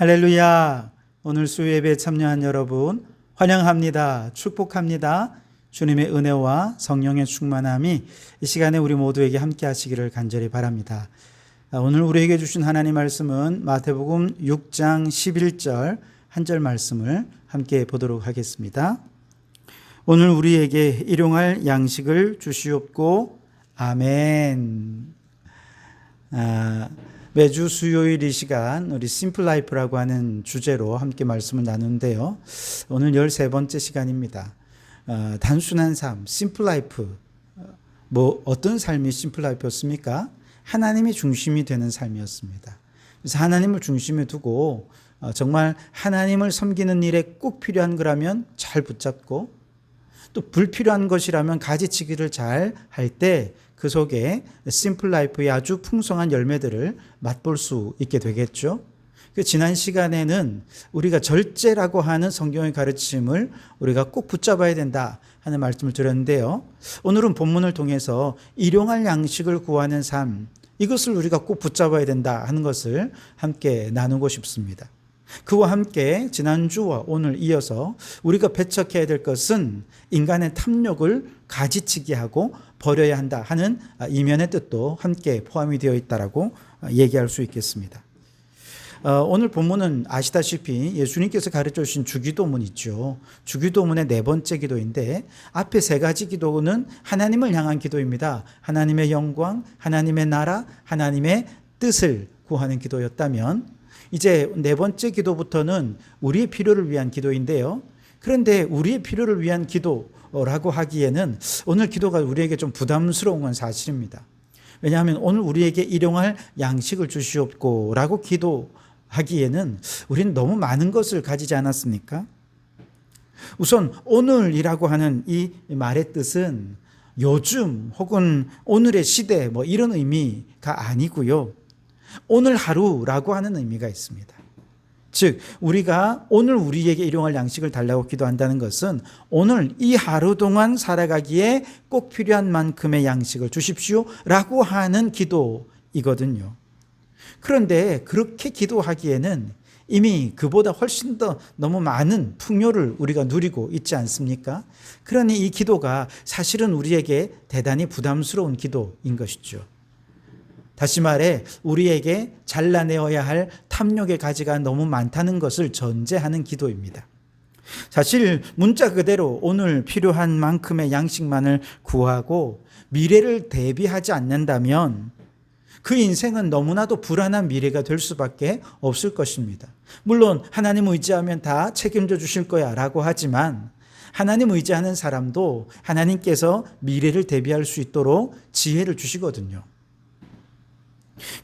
할렐루야. 오늘 수요예배에 참여한 여러분 환영합니다. 축복합니다. 주님의 은혜와 성령의 충만함이 이 시간에 우리 모두에게 함께 하시기를 간절히 바랍니다. 오늘 우리에게 주신 하나님 말씀은 마태복음 6장 11절 한 절 말씀을 함께 보도록 하겠습니다. 오늘 우리에게 일용할 양식을 주시옵고 아멘. 매주 수요일 이 시간 우리 심플 라이프라고 하는 주제로 함께 말씀을 나누는데요. 오늘 13번째 시간입니다. 단순한 삶, 심플 라이프. 어떤 삶이 심플 라이프였습니까? 하나님이 중심이 되는 삶이었습니다. 그래서 하나님을 중심에 두고 정말 하나님을 섬기는 일에 꼭 필요한 거라면 잘 붙잡고 또 불필요한 것이라면 가지치기를 잘 할 때 그 속에 심플 라이프의 아주 풍성한 열매들을 맛볼 수 있게 되겠죠. 지난 시간에는 우리가 절제라고 하는 성경의 가르침을 우리가 꼭 붙잡아야 된다 하는 말씀을 드렸는데요. 오늘은 본문을 통해서 일용할 양식을 구하는 삶, 이것을 우리가 꼭 붙잡아야 된다 하는 것을 함께 나누고 싶습니다. 그와 함께 지난주와 오늘 이어서 우리가 배척해야 될 것은 인간의 탐욕을 가지치기 하고 버려야 한다 하는 이면의 뜻도 함께 포함이 되어 있다라고 얘기할 수 있겠습니다. 오늘 본문은 아시다시피 예수님께서 가르쳐 주신 주기도문 있죠. 주기도문의 네 번째 기도인데 앞에 세 가지 기도는 하나님을 향한 기도입니다. 하나님의 영광, 하나님의 나라, 하나님의 뜻을 구하는 기도였다면 이제 네 번째 기도부터는 우리의 필요를 위한 기도인데요. 그런데 우리의 필요를 위한 기도라고 하기에는 오늘 기도가 우리에게 좀 부담스러운 건 사실입니다. 왜냐하면 오늘 우리에게 일용할 양식을 주시옵고 라고 기도하기에는 우리는 너무 많은 것을 가지지 않았습니까? 우선 오늘이라고 하는 이 말의 뜻은 요즘 혹은 오늘의 시대 이런 의미가 아니고요. 오늘 하루라고 하는 의미가 있습니다. 즉 우리가 오늘 우리에게 일용할 양식을 달라고 기도한다는 것은 오늘 이 하루 동안 살아가기에 꼭 필요한 만큼의 양식을 주십시오 라고 하는 기도이거든요. 그런데 그렇게 기도하기에는 이미 그보다 훨씬 더 너무 많은 풍요를 우리가 누리고 있지 않습니까? 그러니 이 기도가 사실은 우리에게 대단히 부담스러운 기도인 것이죠. 다시 말해 우리에게 잘라내어야 할 탐욕의 가지가 너무 많다는 것을 전제하는 기도입니다. 사실 문자 그대로 오늘 필요한 만큼의 양식만을 구하고 미래를 대비하지 않는다면 그 인생은 너무나도 불안한 미래가 될 수밖에 없을 것입니다. 물론 하나님 의지하면 다 책임져 주실 거야 라고 하지만 하나님 의지하는 사람도 하나님께서 미래를 대비할 수 있도록 지혜를 주시거든요.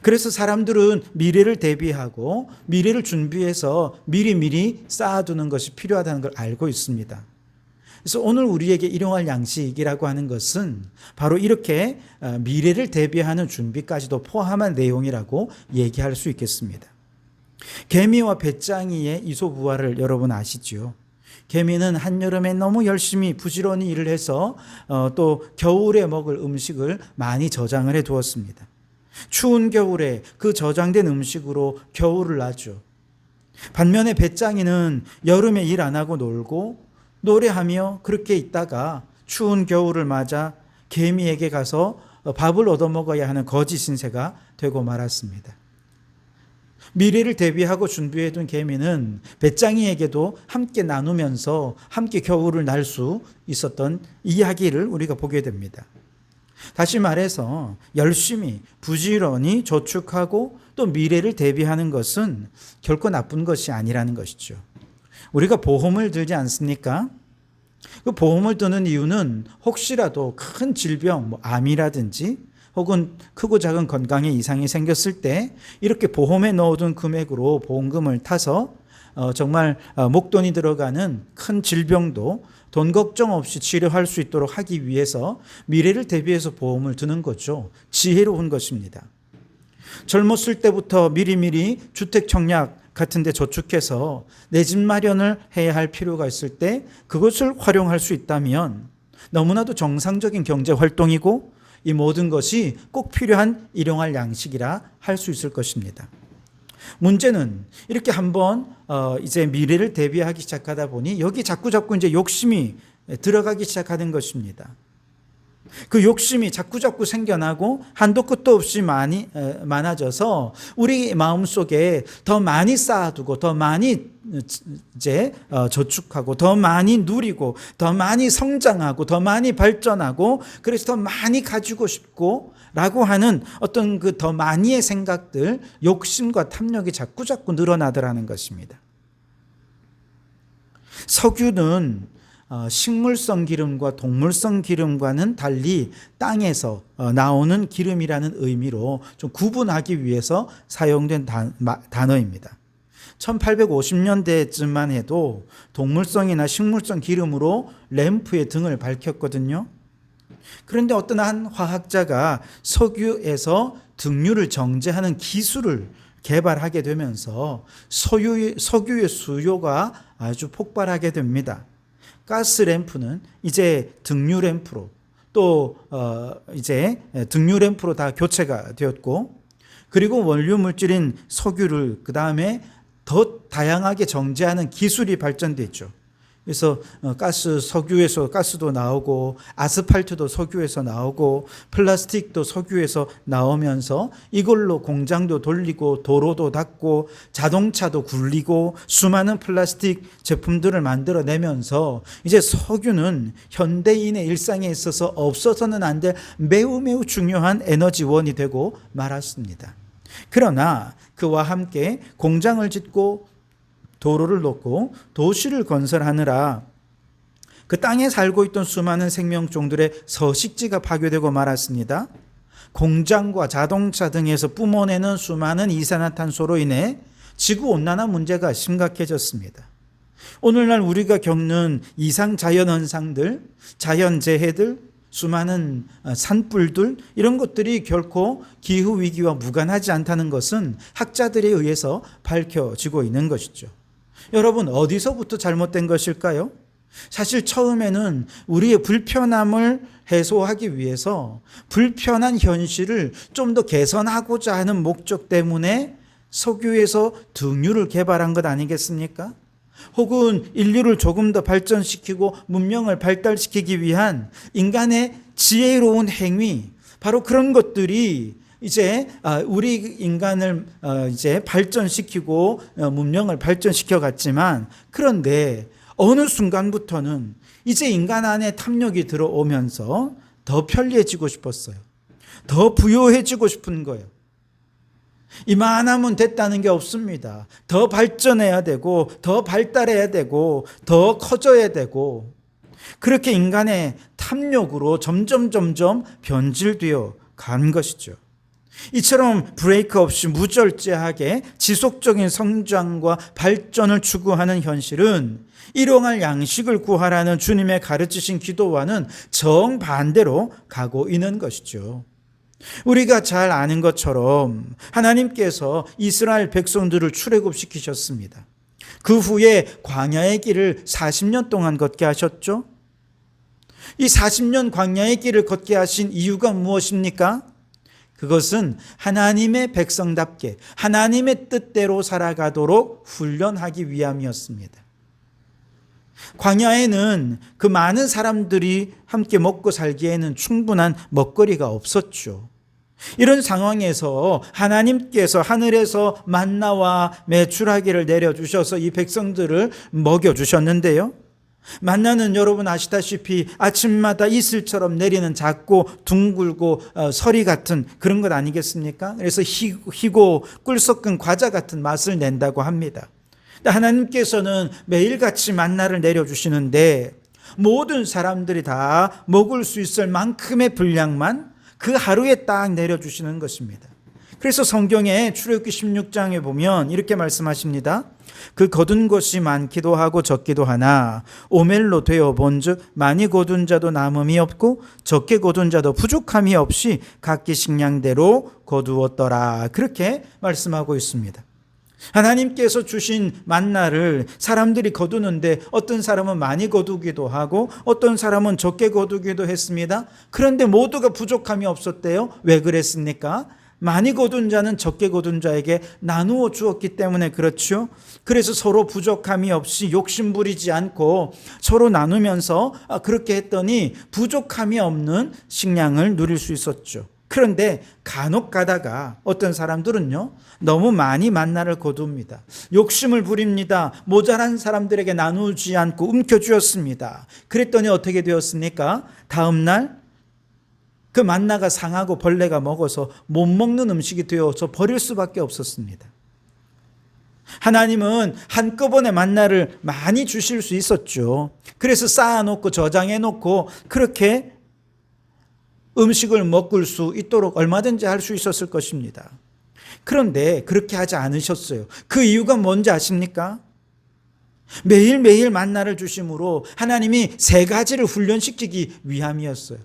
그래서 사람들은 미래를 대비하고 미래를 준비해서 미리 쌓아두는 것이 필요하다는 걸 알고 있습니다. 그래서 오늘 우리에게 일용할 양식이라고 하는 것은 바로 이렇게 미래를 대비하는 준비까지도 포함한 내용이라고 얘기할 수 있겠습니다. 개미와 배짱이의 이소부화를 여러분 아시죠? 개미는 한여름에 너무 열심히 부지런히 일을 해서 또 겨울에 먹을 음식을 많이 저장을 해 두었습니다. 추운 겨울에 그 저장된 음식으로 겨울을 나죠. 반면에 배짱이는 여름에 일 안 하고 놀고 노래하며 그렇게 있다가 추운 겨울을 맞아 개미에게 가서 밥을 얻어먹어야 하는 거지 신세가 되고 말았습니다. 미래를 대비하고 준비해둔 개미는 배짱이에게도 함께 나누면서 함께 겨울을 날 수 있었던 이야기를 우리가 보게 됩니다. 다시 말해서 열심히 부지런히 저축하고 또 미래를 대비하는 것은 결코 나쁜 것이 아니라는 것이죠. 우리가 보험을 들지 않습니까? 그 보험을 드는 이유는 혹시라도 큰 질병, 암이라든지 혹은 크고 작은 건강에 이상이 생겼을 때 이렇게 보험에 넣어둔 금액으로 보험금을 타서 정말 목돈이 들어가는 큰 질병도 돈 걱정 없이 치료할 수 있도록 하기 위해서 미래를 대비해서 보험을 드는 거죠. 지혜로운 것입니다. 젊었을 때부터 미리미리 주택 청약 같은 데 저축해서 내 집 마련을 해야 할 필요가 있을 때 그것을 활용할 수 있다면 너무나도 정상적인 경제 활동이고 이 모든 것이 꼭 필요한 일용할 양식이라 할 수 있을 것입니다. 문제는 이렇게 한번 이제 미래를 대비하기 시작하다 보니 여기 자꾸 이제 욕심이 들어가기 시작하는 것입니다. 그 욕심이 자꾸 생겨나고 한도 끝도 없이 많아져서 우리 마음속에 더 많이 쌓아두고 더 많이 이제 저축하고 더 많이 누리고 더 많이 성장하고 더 많이 발전하고 그래서 더 많이 가지고 싶고 라고 하는 어떤 그 더 많이의 생각들, 욕심과 탐욕이 자꾸 늘어나더라는 것입니다. 석유는 식물성 기름과 동물성 기름과는 달리 땅에서 나오는 기름이라는 의미로 좀 구분하기 위해서 사용된 단어입니다. 1850년대쯤만 해도 동물성이나 식물성 기름으로 램프의 등을 밝혔거든요. 그런데 어떤 한 화학자가 석유에서 등유를 정제하는 기술을 개발하게 되면서 석유의 수요가 아주 폭발하게 됩니다. 가스 램프는 이제 등유 램프로 또 이제 등유 램프로 다 교체가 되었고, 그리고 원료 물질인 석유를 그 다음에 더 다양하게 정제하는 기술이 발전됐죠. 그래서 석유에서 가스도 나오고 아스팔트도 석유에서 나오고 플라스틱도 석유에서 나오면서 이걸로 공장도 돌리고 도로도 닦고 자동차도 굴리고 수많은 플라스틱 제품들을 만들어내면서 이제 석유는 현대인의 일상에 있어서 없어서는 안 될 매우 중요한 에너지원이 되고 말았습니다. 그러나 그와 함께 공장을 짓고 도로를 놓고 도시를 건설하느라 그 땅에 살고 있던 수많은 생명종들의 서식지가 파괴되고 말았습니다. 공장과 자동차 등에서 뿜어내는 수많은 이산화탄소로 인해 지구온난화 문제가 심각해졌습니다. 오늘날 우리가 겪는 이상자연현상들, 자연재해들, 수많은 산불들, 이런 것들이 결코 기후위기와 무관하지 않다는 것은 학자들에 의해서 밝혀지고 있는 것이죠. 여러분, 어디서부터 잘못된 것일까요? 사실 처음에는 우리의 불편함을 해소하기 위해서 불편한 현실을 좀 더 개선하고자 하는 목적 때문에 석유에서 등유를 개발한 것 아니겠습니까? 혹은 인류를 조금 더 발전시키고 문명을 발달시키기 위한 인간의 지혜로운 행위, 바로 그런 것들이 이제 우리 인간을 이제 발전시키고 문명을 발전시켜 갔지만, 그런데 어느 순간부터는 이제 인간 안에 탐욕이 들어오면서 더 편리해지고 싶었어요. 더 부유해지고 싶은 거예요. 이만하면 됐다는 게 없습니다. 더 발전해야 되고 더 발달해야 되고 더 커져야 되고, 그렇게 인간의 탐욕으로 점점 변질되어 간 것이죠. 이처럼 브레이크 없이 무절제하게 지속적인 성장과 발전을 추구하는 현실은 일용할 양식을 구하라는 주님의 가르치신 기도와는 정반대로 가고 있는 것이죠. 우리가 잘 아는 것처럼 하나님께서 이스라엘 백성들을 출애굽시키셨습니다. 그 후에 광야의 길을 40년 동안 걷게 하셨죠. 이 40년 광야의 길을 걷게 하신 이유가 무엇입니까? 그것은 하나님의 백성답게 하나님의 뜻대로 살아가도록 훈련하기 위함이었습니다. 광야에는 그 많은 사람들이 함께 먹고 살기에는 충분한 먹거리가 없었죠. 이런 상황에서 하나님께서 하늘에서 만나와 메추라기를 내려주셔서 이 백성들을 먹여주셨는데요. 만나는 여러분 아시다시피 아침마다 이슬처럼 내리는 작고 둥글고 서리 같은 그런 것 아니겠습니까? 그래서 희고 꿀 섞은 과자 같은 맛을 낸다고 합니다. 하나님께서는 매일같이 만나를 내려주시는데 모든 사람들이 다 먹을 수 있을 만큼의 분량만 그 하루에 딱 내려주시는 것입니다. 그래서 성경에 출애굽기 16장에 보면 이렇게 말씀하십니다. 그 거둔 것이 많기도 하고 적기도 하나 오멜로 되어 본즉 많이 거둔 자도 남음이 없고 적게 거둔 자도 부족함이 없이 각기 식량대로 거두었더라. 그렇게 말씀하고 있습니다. 하나님께서 주신 만나를 사람들이 거두는데 어떤 사람은 많이 거두기도 하고 어떤 사람은 적게 거두기도 했습니다. 그런데 모두가 부족함이 없었대요. 왜 그랬습니까? 많이 거둔 자는 적게 거둔 자에게 나누어 주었기 때문에 그렇죠. 그래서 서로 부족함이 없이 욕심 부리지 않고 서로 나누면서 그렇게 했더니 부족함이 없는 식량을 누릴 수 있었죠. 그런데 간혹 가다가 어떤 사람들은요, 너무 많이 만나를 거둡니다. 욕심을 부립니다. 모자란 사람들에게 나누지 않고 움켜쥐었습니다. 그랬더니 어떻게 되었습니까? 다음날 그 만나가 상하고 벌레가 먹어서 못 먹는 음식이 되어서 버릴 수밖에 없었습니다. 하나님은 한꺼번에 만나를 많이 주실 수 있었죠. 그래서 쌓아놓고 저장해놓고 그렇게 음식을 먹을 수 있도록 얼마든지 할 수 있었을 것입니다. 그런데 그렇게 하지 않으셨어요. 그 이유가 뭔지 아십니까? 매일매일 만나를 주심으로 하나님이 세 가지를 훈련시키기 위함이었어요.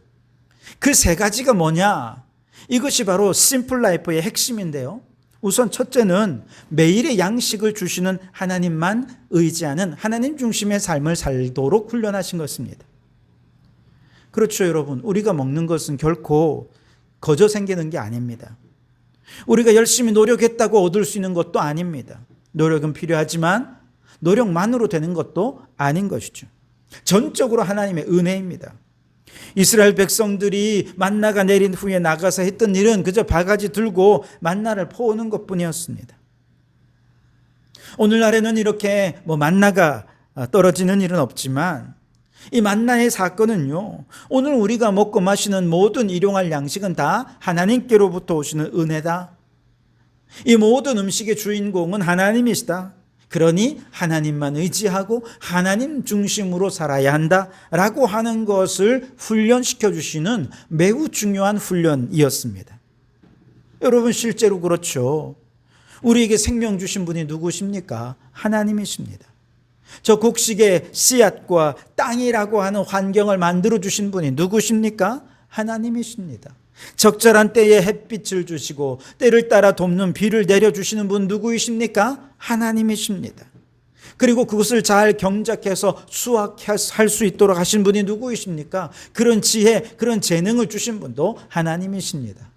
그 세 가지가 뭐냐? 이것이 바로 심플 라이프의 핵심인데요. 우선 첫째는 매일의 양식을 주시는 하나님만 의지하는 하나님 중심의 삶을 살도록 훈련하신 것입니다. 그렇죠, 여러분. 우리가 먹는 것은 결코 거저 생기는 게 아닙니다. 우리가 열심히 노력했다고 얻을 수 있는 것도 아닙니다. 노력은 필요하지만 노력만으로 되는 것도 아닌 것이죠. 전적으로 하나님의 은혜입니다. 이스라엘 백성들이 만나가 내린 후에 나가서 했던 일은 그저 바가지 들고 만나를 퍼오는 것뿐이었습니다. 오늘날에는 이렇게 만나가 떨어지는 일은 없지만 이 만나의 사건은요, 오늘 우리가 먹고 마시는 모든 일용할 양식은 다 하나님께로부터 오시는 은혜다. 이 모든 음식의 주인공은 하나님이시다. 그러니 하나님만 의지하고 하나님 중심으로 살아야 한다라고 하는 것을 훈련시켜 주시는 매우 중요한 훈련이었습니다. 여러분, 실제로 그렇죠. 우리에게 생명 주신 분이 누구십니까? 하나님이십니다. 저 곡식의 씨앗과 땅이라고 하는 환경을 만들어 주신 분이 누구십니까? 하나님이십니다. 적절한 때에 햇빛을 주시고 때를 따라 돕는 비를 내려주시는 분 누구이십니까? 하나님이십니다. 그리고 그것을 잘 경작해서 수확할 수 있도록 하신 분이 누구이십니까? 그런 지혜, 그런 재능을 주신 분도 하나님이십니다.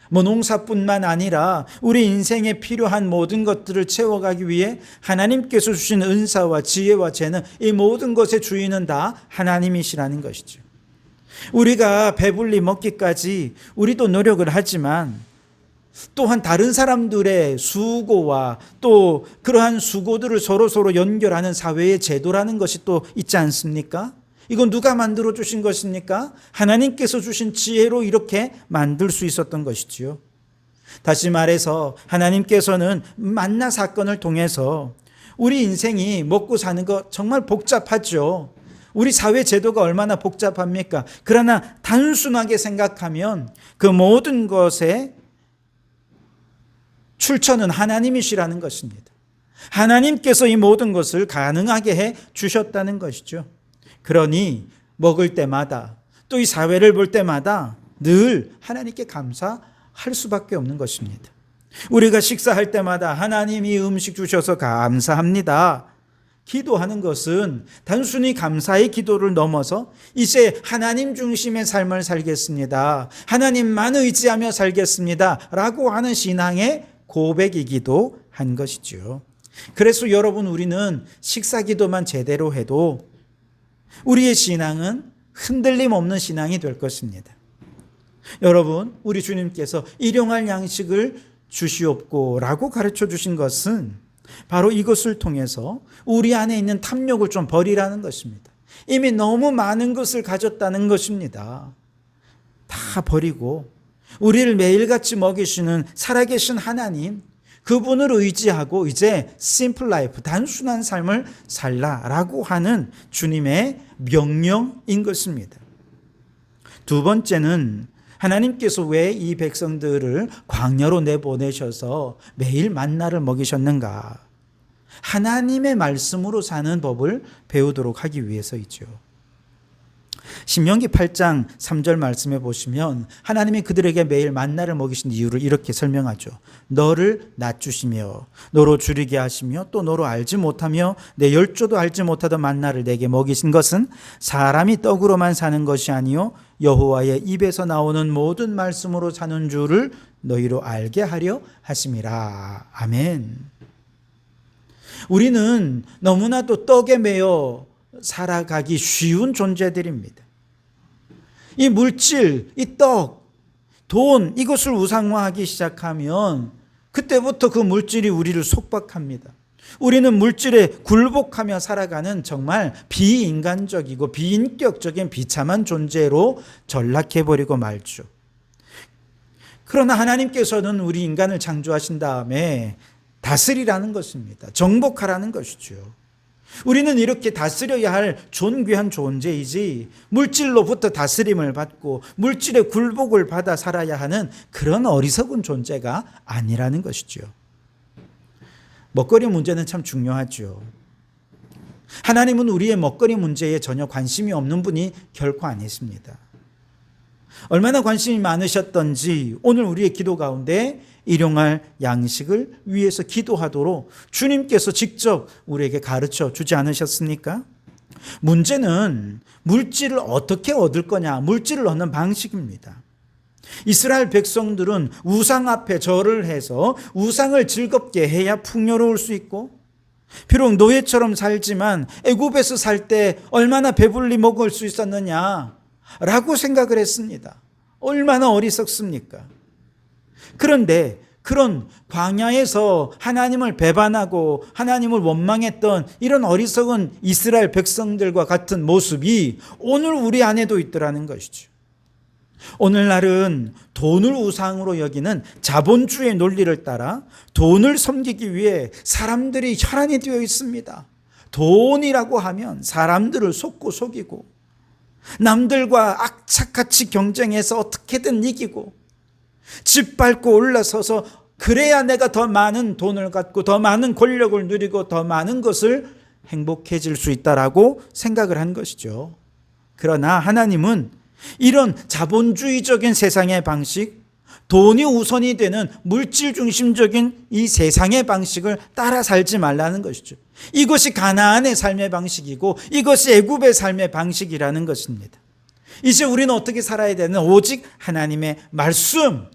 농사뿐만 아니라 우리 인생에 필요한 모든 것들을 채워가기 위해 하나님께서 주신 은사와 지혜와 재능, 이 모든 것의 주인은 다 하나님이시라는 것이죠. 우리가 배불리 먹기까지 우리도 노력을 하지만 또한 다른 사람들의 수고와 또 그러한 수고들을 서로 연결하는 사회의 제도라는 것이 또 있지 않습니까? 이건 누가 만들어 주신 것입니까? 하나님께서 주신 지혜로 이렇게 만들 수 있었던 것이지요. 다시 말해서 하나님께서는 만나 사건을 통해서 우리 인생이 먹고 사는 거 정말 복잡하죠. 우리 사회 제도가 얼마나 복잡합니까? 그러나 단순하게 생각하면 그 모든 것의 출처는 하나님이시라는 것입니다. 하나님께서 이 모든 것을 가능하게 해 주셨다는 것이죠. 그러니 먹을 때마다 또 이 사회를 볼 때마다 늘 하나님께 감사할 수밖에 없는 것입니다. 우리가 식사할 때마다 하나님이 음식 주셔서 감사합니다. 기도하는 것은 단순히 감사의 기도를 넘어서 이제 하나님 중심의 삶을 살겠습니다. 하나님만 의지하며 살겠습니다. 라고 하는 신앙의 고백이기도 한 것이죠. 그래서 여러분, 우리는 식사 기도만 제대로 해도 우리의 신앙은 흔들림 없는 신앙이 될 것입니다. 여러분, 우리 주님께서 일용할 양식을 주시옵고라고 가르쳐 주신 것은 바로 이것을 통해서 우리 안에 있는 탐욕을 좀 버리라는 것입니다. 이미 너무 많은 것을 가졌다는 것입니다. 다 버리고 우리를 매일같이 먹이시는 살아계신 하나님, 그분을 의지하고 이제 심플 라이프, 단순한 삶을 살라라고 하는 주님의 명령인 것입니다. 두 번째는 하나님께서 왜 이 백성들을 광야로 내보내셔서 매일 만나를 먹이셨는가? 하나님의 말씀으로 사는 법을 배우도록 하기 위해서이죠. 신명기 8장 3절 말씀해 보시면 하나님이 그들에게 매일 만나를 먹이신 이유를 이렇게 설명하죠. 너를 낮추시며 너로 줄이게 하시며 또 너로 알지 못하며 내 열조도 알지 못하던 만나를 내게 먹이신 것은 사람이 떡으로만 사는 것이 아니요 여호와의 입에서 나오는 모든 말씀으로 사는 줄을 너희로 알게 하려 하심이라. 아멘. 우리는 너무나도 떡에 매여 살아가기 쉬운 존재들입니다. 이 물질, 이 떡, 돈, 이것을 우상화하기 시작하면 그때부터 그 물질이 우리를 속박합니다. 우리는 물질에 굴복하며 살아가는 정말 비인간적이고 비인격적인 비참한 존재로 전락해버리고 말죠. 그러나 하나님께서는 우리 인간을 창조하신 다음에 다스리라는 것입니다. 정복하라는 것이죠. 우리는 이렇게 다스려야 할 존귀한 존재이지 물질로부터 다스림을 받고 물질의 굴복을 받아 살아야 하는 그런 어리석은 존재가 아니라는 것이죠. 먹거리 문제는 참 중요하죠. 하나님은 우리의 먹거리 문제에 전혀 관심이 없는 분이 결코 아니십니다. 얼마나 관심이 많으셨던지 오늘 우리의 기도 가운데 일용할 양식을 위해서 기도하도록 주님께서 직접 우리에게 가르쳐 주지 않으셨습니까? 문제는 물질을 어떻게 얻을 거냐, 물질을 얻는 방식입니다. 이스라엘 백성들은 우상 앞에 절을 해서 우상을 즐겁게 해야 풍요로울 수 있고, 비록 노예처럼 살지만 애굽에서 살 때 얼마나 배불리 먹을 수 있었느냐라고 생각을 했습니다. 얼마나 어리석습니까? 그런데 그런 광야에서 하나님을 배반하고 하나님을 원망했던 이런 어리석은 이스라엘 백성들과 같은 모습이 오늘 우리 안에도 있더라는 것이죠. 오늘날은 돈을 우상으로 여기는 자본주의 논리를 따라 돈을 섬기기 위해 사람들이 혈안이 되어 있습니다. 돈이라고 하면 사람들을 속고 속이고 남들과 악착같이 경쟁해서 어떻게든 이기고 짓밟고 올라서서 그래야 내가 더 많은 돈을 갖고 더 많은 권력을 누리고 더 많은 것을 행복해질 수 있다라고 생각을 한 것이죠. 그러나 하나님은 이런 자본주의적인 세상의 방식, 돈이 우선이 되는 물질 중심적인 이 세상의 방식을 따라 살지 말라는 것이죠. 이것이 가나안의 삶의 방식이고 이것이 애굽의 삶의 방식이라는 것입니다. 이제 우리는 어떻게 살아야 되는? 오직 하나님의 말씀,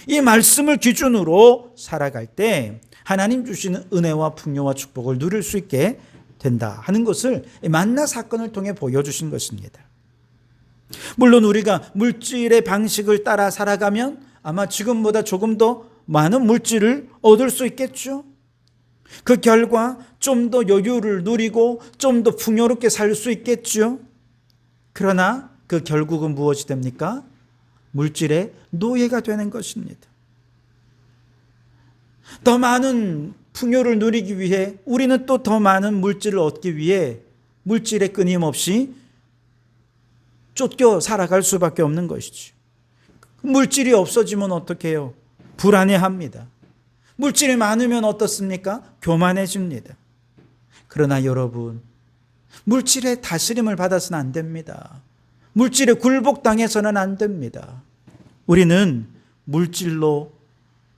이 말씀을 기준으로 살아갈 때 하나님 주시는 은혜와 풍요와 축복을 누릴 수 있게 된다 하는 것을 만나 사건을 통해 보여주신 것입니다. 물론 우리가 물질의 방식을 따라 살아가면 아마 지금보다 조금 더 많은 물질을 얻을 수 있겠죠. 그 결과 좀 더 여유를 누리고 좀 더 풍요롭게 살 수 있겠죠. 그러나 그 결국은 무엇이 됩니까? 물질의 노예가 되는 것입니다. 더 많은 풍요를 누리기 위해 우리는 또 더 많은 물질을 얻기 위해 물질에 끊임없이 쫓겨 살아갈 수밖에 없는 것이죠. 물질이 없어지면 어떻게 해요? 불안해합니다. 물질이 많으면 어떻습니까? 교만해집니다. 그러나 여러분, 물질의 다스림을 받아서는 안 됩니다. 물질에 굴복당해서는 안 됩니다. 우리는 물질로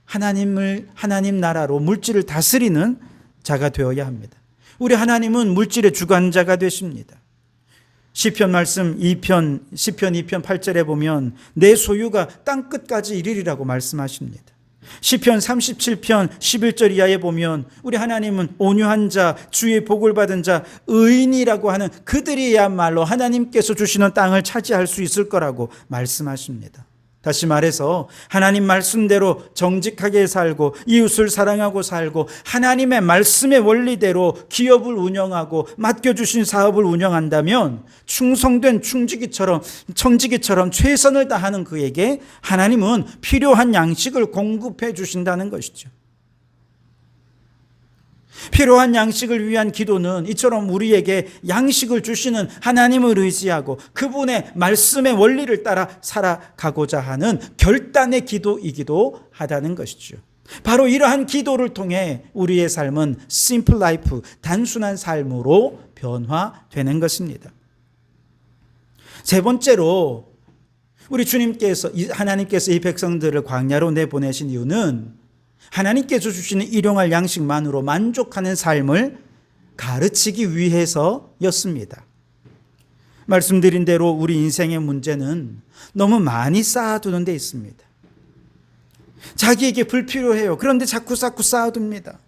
하나님 나라로 물질을 다스리는 자가 되어야 합니다. 우리 하나님은 물질의 주관자가 되십니다. 시편 말씀 2편 8절에 보면 내 소유가 땅 끝까지 이르리라고 말씀하십니다. 시편 37편 11절 이하에 보면 우리 하나님은 온유한 자, 주의 복을 받은 자, 의인이라고 하는 그들이야말로 하나님께서 주시는 땅을 차지할 수 있을 거라고 말씀하십니다. 다시 말해서 하나님 말씀대로 정직하게 살고 이웃을 사랑하고 살고 하나님의 말씀의 원리대로 기업을 운영하고 맡겨주신 사업을 운영한다면 충성된 청지기처럼 최선을 다하는 그에게 하나님은 필요한 양식을 공급해 주신다는 것이죠. 필요한 양식을 위한 기도는 이처럼 우리에게 양식을 주시는 하나님을 의지하고 그분의 말씀의 원리를 따라 살아가고자 하는 결단의 기도이기도 하다는 것이죠. 바로 이러한 기도를 통해 우리의 삶은 심플 라이프, 단순한 삶으로 변화되는 것입니다. 세 번째로 우리 하나님께서 이 백성들을 광야로 내보내신 이유는 하나님께서 주시는 일용할 양식만으로 만족하는 삶을 가르치기 위해서였습니다. 말씀드린 대로 우리 인생의 문제는 너무 많이 쌓아두는 데 있습니다. 자기에게 불필요해요. 그런데 자꾸 쌓아둡니다.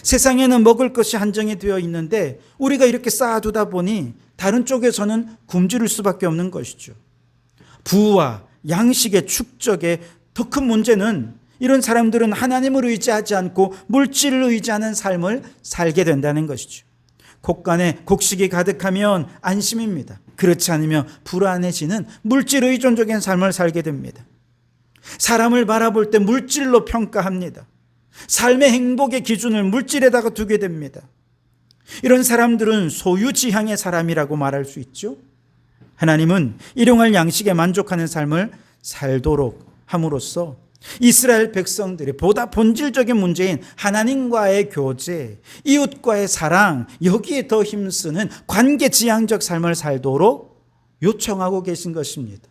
세상에는 먹을 것이 한정이 되어 있는데 우리가 이렇게 쌓아두다 보니 다른 쪽에서는 굶주릴 수밖에 없는 것이죠. 부와 양식의 축적의 더 큰 문제는 이런 사람들은 하나님을 의지하지 않고 물질을 의지하는 삶을 살게 된다는 것이죠. 곳간에 곡식이 가득하면 안심입니다. 그렇지 않으면 불안해지는 물질 의존적인 삶을 살게 됩니다. 사람을 바라볼 때 물질로 평가합니다. 삶의 행복의 기준을 물질에다가 두게 됩니다. 이런 사람들은 소유지향의 사람이라고 말할 수 있죠. 하나님은 일용할 양식에 만족하는 삶을 살도록 함으로써 이스라엘 백성들이 보다 본질적인 문제인 하나님과의 교제, 이웃과의 사랑, 여기에 더 힘쓰는 관계지향적 삶을 살도록 요청하고 계신 것입니다.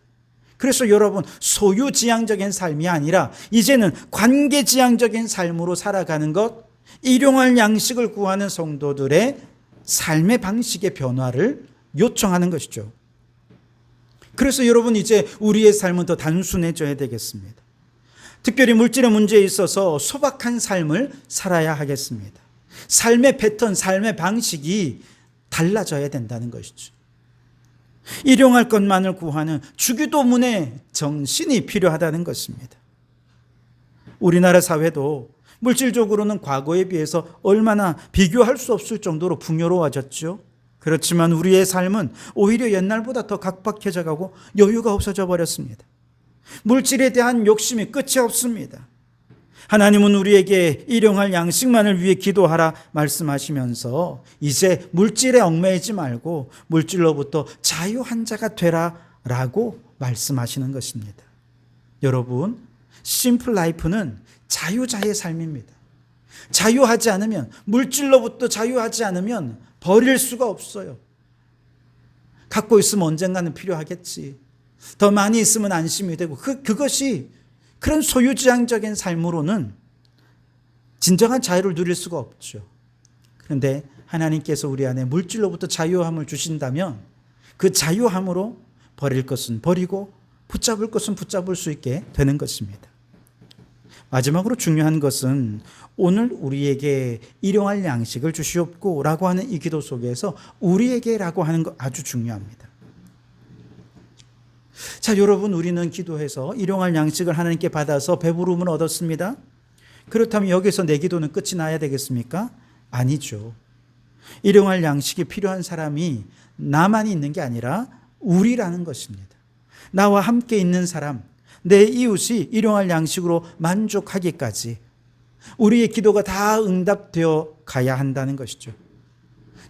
그래서 여러분, 소유지향적인 삶이 아니라 이제는 관계지향적인 삶으로 살아가는 것, 일용할 양식을 구하는 성도들의 삶의 방식의 변화를 요청하는 것이죠. 그래서 여러분, 이제 우리의 삶은 더 단순해져야 되겠습니다. 특별히 물질의 문제에 있어서 소박한 삶을 살아야 하겠습니다. 삶의 패턴, 삶의 방식이 달라져야 된다는 것이죠. 일용할 것만을 구하는 주기도문의 정신이 필요하다는 것입니다. 우리나라 사회도 물질적으로는 과거에 비해서 얼마나 비교할 수 없을 정도로 풍요로워졌죠. 그렇지만 우리의 삶은 오히려 옛날보다 더 각박해져 가고 여유가 없어져 버렸습니다. 물질에 대한 욕심이 끝이 없습니다. 하나님은 우리에게 일용할 양식만을 위해 기도하라 말씀하시면서 이제 물질에 얽매이지 말고 물질로부터 자유한 자가 되라라고 말씀하시는 것입니다. 여러분, 심플 라이프는 자유자의 삶입니다. 자유하지 않으면, 물질로부터 자유하지 않으면 버릴 수가 없어요. 갖고 있으면 언젠가는 필요하겠지. 더 많이 있으면 안심이 되고 그것이 그런 소유지향적인 삶으로는 진정한 자유를 누릴 수가 없죠. 그런데 하나님께서 우리 안에 물질로부터 자유함을 주신다면 그 자유함으로 버릴 것은 버리고 붙잡을 것은 붙잡을 수 있게 되는 것입니다. 마지막으로 중요한 것은 오늘 우리에게 일용할 양식을 주시옵고 라고 하는 이 기도 속에서 우리에게 라고 하는 것 아주 중요합니다. 자, 여러분, 우리는 기도해서 일용할 양식을 하나님께 받아서 배부름을 얻었습니다. 그렇다면 여기서 내 기도는 끝이 나야 되겠습니까? 아니죠. 일용할 양식이 필요한 사람이 나만 있는 게 아니라 우리라는 것입니다. 나와 함께 있는 사람, 내 이웃이 일용할 양식으로 만족하기까지 우리의 기도가 다 응답되어 가야 한다는 것이죠.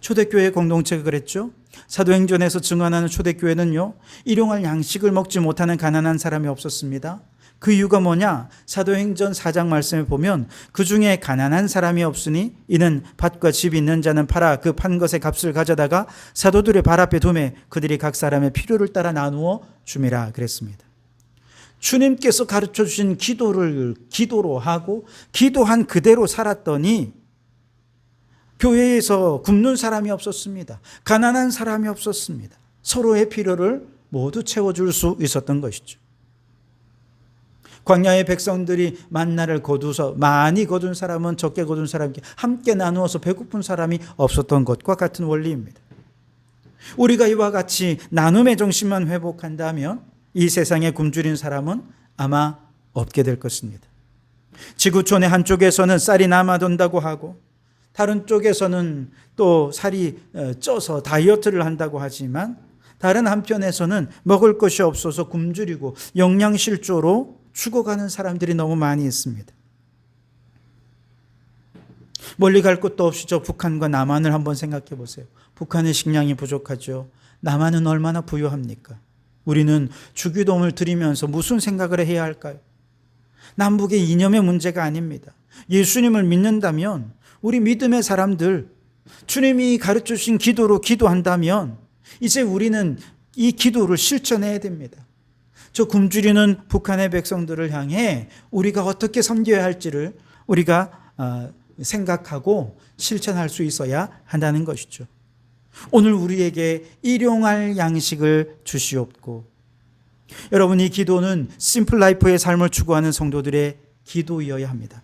초대교회 공동체가 그랬죠. 사도행전에서 증언하는 초대교회는요, 일용할 양식을 먹지 못하는 가난한 사람이 없었습니다. 그 이유가 뭐냐? 사도행전 4장 말씀에 보면 그 중에 가난한 사람이 없으니 이는 밭과 집이 있는 자는 팔아 그 판 것의 값을 가져다가 사도들의 발 앞에 두매 그들이 각 사람의 필요를 따라 나누어 줌이라 그랬습니다. 주님께서 가르쳐 주신 기도를 기도로 하고 기도한 그대로 살았더니 교회에서 굶는 사람이 없었습니다. 가난한 사람이 없었습니다. 서로의 필요를 모두 채워줄 수 있었던 것이죠. 광야의 백성들이 만나를 거두서 많이 거둔 사람은 적게 거둔 사람에게 함께 나누어서 배고픈 사람이 없었던 것과 같은 원리입니다. 우리가 이와 같이 나눔의 정신만 회복한다면 이 세상에 굶주린 사람은 아마 없게 될 것입니다. 지구촌의 한쪽에서는 쌀이 남아돈다고 하고 다른 쪽에서는 또 살이 쪄서 다이어트를 한다고 하지만 다른 한편에서는 먹을 것이 없어서 굶주리고 영양실조로 죽어가는 사람들이 너무 많이 있습니다. 멀리 갈 곳도 없이 저 북한과 남한을 한번 생각해 보세요. 북한의 식량이 부족하죠. 남한은 얼마나 부유합니까? 우리는 주기도문을 드리면서 무슨 생각을 해야 할까요? 남북의 이념의 문제가 아닙니다. 예수님을 믿는다면 우리 믿음의 사람들, 주님이 가르쳐 주신 기도로 기도한다면 이제 우리는 이 기도를 실천해야 됩니다. 저 굶주리는 북한의 백성들을 향해 우리가 어떻게 섬겨야 할지를 우리가 생각하고 실천할 수 있어야 한다는 것이죠. 오늘 우리에게 일용할 양식을 주시옵고, 여러분, 이 기도는 심플라이프의 삶을 추구하는 성도들의 기도이어야 합니다.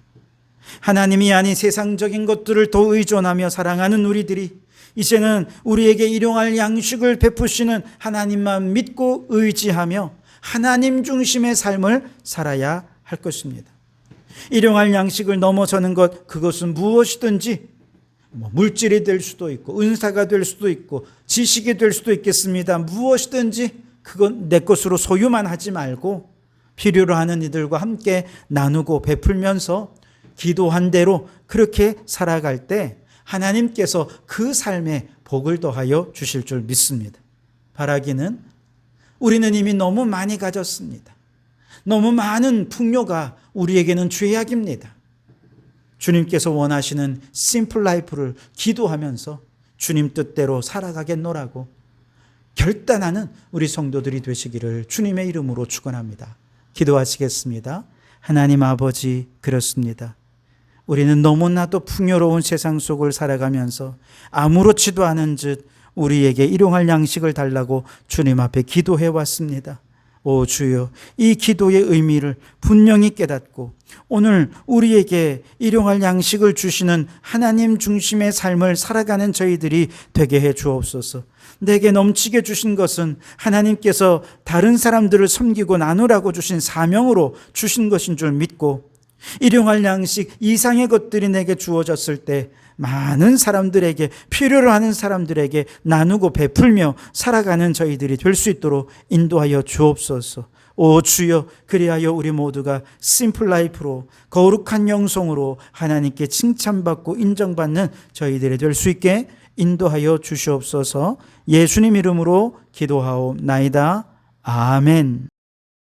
하나님이 아닌 세상적인 것들을 더 의존하며 살아가는 우리들이 이제는 우리에게 일용할 양식을 베푸시는 하나님만 믿고 의지하며 하나님 중심의 삶을 살아야 할 것입니다. 일용할 양식을 넘어서는 것, 그것은 무엇이든지 물질이 될 수도 있고 은사가 될 수도 있고 지식이 될 수도 있겠습니다. 무엇이든지 그건 내 것으로 소유만 하지 말고 필요로 하는 이들과 함께 나누고 베풀면서 기도한 대로 그렇게 살아갈 때 하나님께서 그 삶에 복을 더하여 주실 줄 믿습니다. 바라기는 우리는 이미 너무 많이 가졌습니다. 너무 많은 풍요가 우리에게는 죄악입니다. 주님께서 원하시는 심플 라이프를 기도하면서 주님 뜻대로 살아가겠노라고 결단하는 우리 성도들이 되시기를 주님의 이름으로 축원합니다. 기도하시겠습니다. 하나님 아버지, 그렇습니다. 우리는 너무나도 풍요로운 세상 속을 살아가면서 아무렇지도 않은 듯 우리에게 일용할 양식을 달라고 주님 앞에 기도해 왔습니다. 오 주여, 이 기도의 의미를 분명히 깨닫고 오늘 우리에게 일용할 양식을 주시는 하나님 중심의 삶을 살아가는 저희들이 되게 해 주옵소서. 내게 넘치게 주신 것은 하나님께서 다른 사람들을 섬기고 나누라고 주신 사명으로 주신 것인 줄 믿고, 일용할 양식 이상의 것들이 내게 주어졌을 때 많은 사람들에게, 필요로 하는 사람들에게 나누고 베풀며 살아가는 저희들이 될 수 있도록 인도하여 주옵소서. 오 주여, 그리하여 우리 모두가 심플 라이프로 거룩한 영성으로 하나님께 칭찬받고 인정받는 저희들이 될 수 있게 인도하여 주시옵소서. 예수님 이름으로 기도하옵나이다. 아멘.